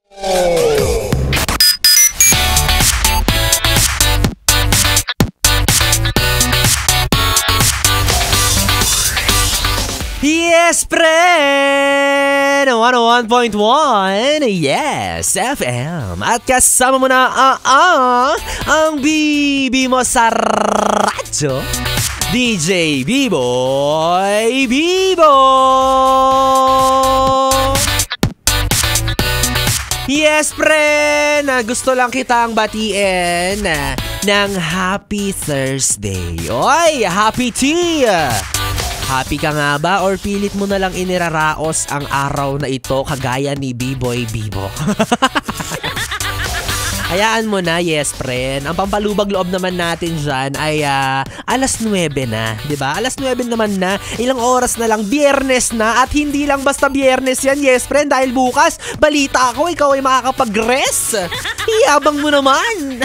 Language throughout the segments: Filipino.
Yes, friend! 101.1 Yes, FM. At kasama mo na ang bibi mo sa radyo, DJ B-Boy Bibo! Yes, friend! Gusto lang kitang batiin ng Happy Thursday. Oy, happy tea! Happy ka nga ba or pilit mo na lang iniraraos ang araw na ito kagaya ni B-Boy Bibo? Hayaan mo na, yes, friend. Ang pampalubag loob naman natin dyan ay alas 9 na, di ba? Alas 9 naman na, ilang oras na lang, Biyernes na, at hindi lang basta Biyernes yan, yes, friend, dahil bukas, balita ako, ikaw ay makakapag-rest. Iyabang mo naman.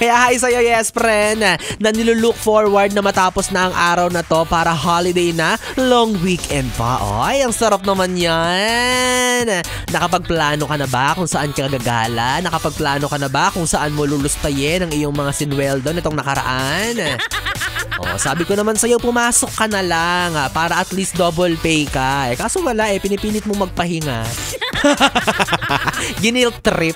Kaya hi sa'yo, yes, friend, na nilulook forward na matapos na ang araw na to para holiday na, long weekend pa. Ay, ang sarap naman yan. Nakapagplano ka na ba kung saan ka gagala? Nakapagplano ka na ba kung saan mo lulustayin ang iyong mga sinweldo nitong nakaraan? Sabi ko naman sa'yo, pumasok ka na lang para at least double pay ka. Kaso wala pinipilit mo magpahinga. Ginilt trip.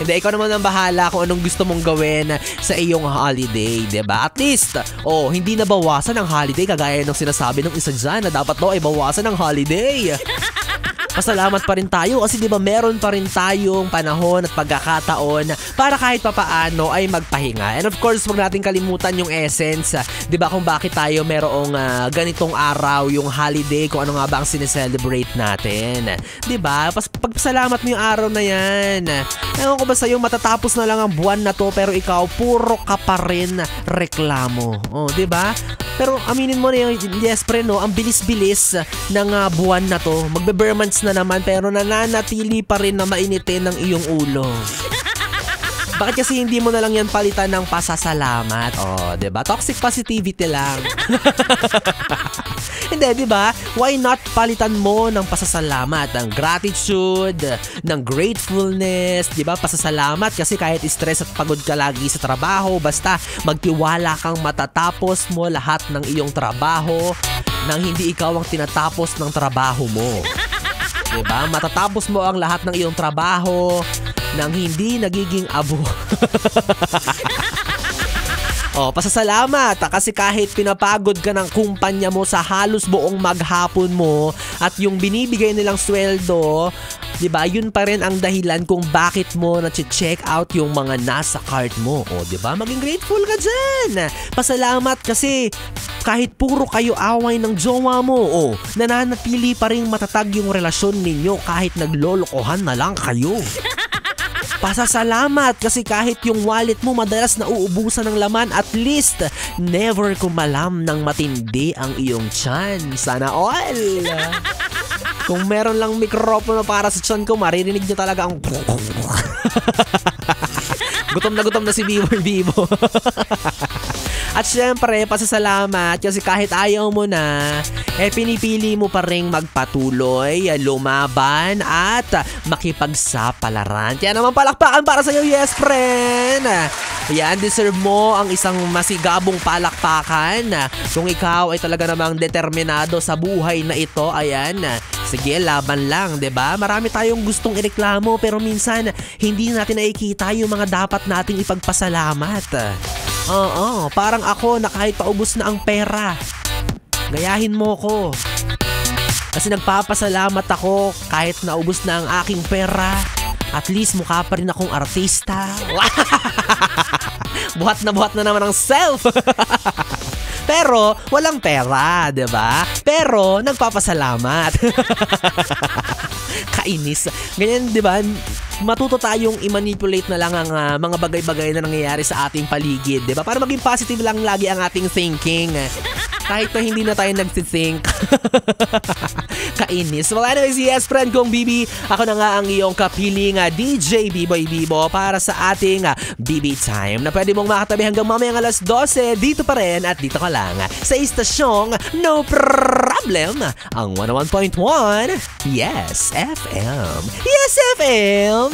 Hindi, ikaw naman ang bahala kung anong gusto mong gawin sa iyong holiday, diba? At least, hindi na bawasan ang holiday kagaya ng sinasabi ng isa dyan na dapat daw ay bawasan ang holiday. Pasalamat pa rin tayo kasi diba meron pa rin tayong panahon at pagkakataon para kahit papaano ay magpahinga. And of course, huwag natin kalimutan yung essence, diba, kung bakit tayo merong ganitong araw, yung holiday, kung ano nga ba ang sineselebrate natin. Diba? Pagpasalamat mo yung araw na yan. Ewan ko ba sa'yo, matatapos na lang ang buwan na to pero ikaw, puro ka pa rin reklamo. Diba? Pero aminin mo na yung, yes, pre, no, ang bilis-bilis ng buwan na to. Magbe-bare months na naman pero nananatili pa rin na mainitin ng iyong ulo. Bakit kasi hindi mo na lang yan palitan ng pasasalamat? Diba? Toxic positivity lang. Hindi, diba? Why not palitan mo ng pasasalamat, ng gratitude, ng gratefulness, diba? Pasasalamat kasi kahit stress at pagod ka lagi sa trabaho, basta magtiwala kang matatapos mo lahat ng iyong trabaho nang hindi ikaw ang tinatapos ng trabaho mo. Diba? Matatapos mo ang lahat ng iyong trabaho nang hindi nagiging abo. Pasasalamat kasi kahit pinapagod ka ng kumpanya mo sa halos buong maghapon mo at yung binibigay nilang sweldo, diba, yun pa rin ang dahilan kung bakit mo na-check out yung mga nasa cart mo. Diba? Maging grateful ka dyan. Pasalamat kasi kahit puro kayo away ng jowa mo, nananatili pa rin matatag yung relasyon ninyo kahit naglolokohan na lang kayo. Pasasalamat kasi kahit yung wallet mo madalas nauubusan ng laman, at least never kumalam ng matindi ang iyong tiyan. Sana all! Kung meron lang mikropono para sa tiyan ko, maririnig nyo talaga ang gutom na si B-Boy Bibo. At syempre, pasasalamat kasi kahit ayaw mo na, pinipili mo pa rin magpatuloy, lumaban at makipagsapalaran. Kaya naman palakpakan para sa'yo, yes, friend! Yan, deserve mo ang isang masigabong palakpakan. Kung ikaw ay talaga namang determinado sa buhay na ito, ayan, sige, laban lang, diba? Marami tayong gustong ireklamo pero minsan hindi natin nakikita yung mga dapat nating ipagpasalamat. Parang ako na kahit paubos na ang pera, gayahin mo ko. Kasi nagpapasalamat ako kahit naubos na ang aking pera. At least mukha pa rin akong artista. Buhat na naman ang self. Pero walang pera, diba? Pero nagpapasalamat. Kainis. Ganyan, diba? Matuto tayong i-manipulate na lang ang mga bagay-bagay na nangyayari sa ating paligid, diba? Para maging positive lang lagi ang ating thinking. Kahit na hindi na tayo nagsithink. Kainis. Well, anyways, yes, friend kong Bibi. Ako na nga ang iyong kapiling DJ Biboy Bibo para sa ating Bibi Time na pwede mong makatabi hanggang mamayang alas 12 dito pa rin at dito ka lang sa istasyong No Problem, ang 101.1 Yes FM. Yes FM!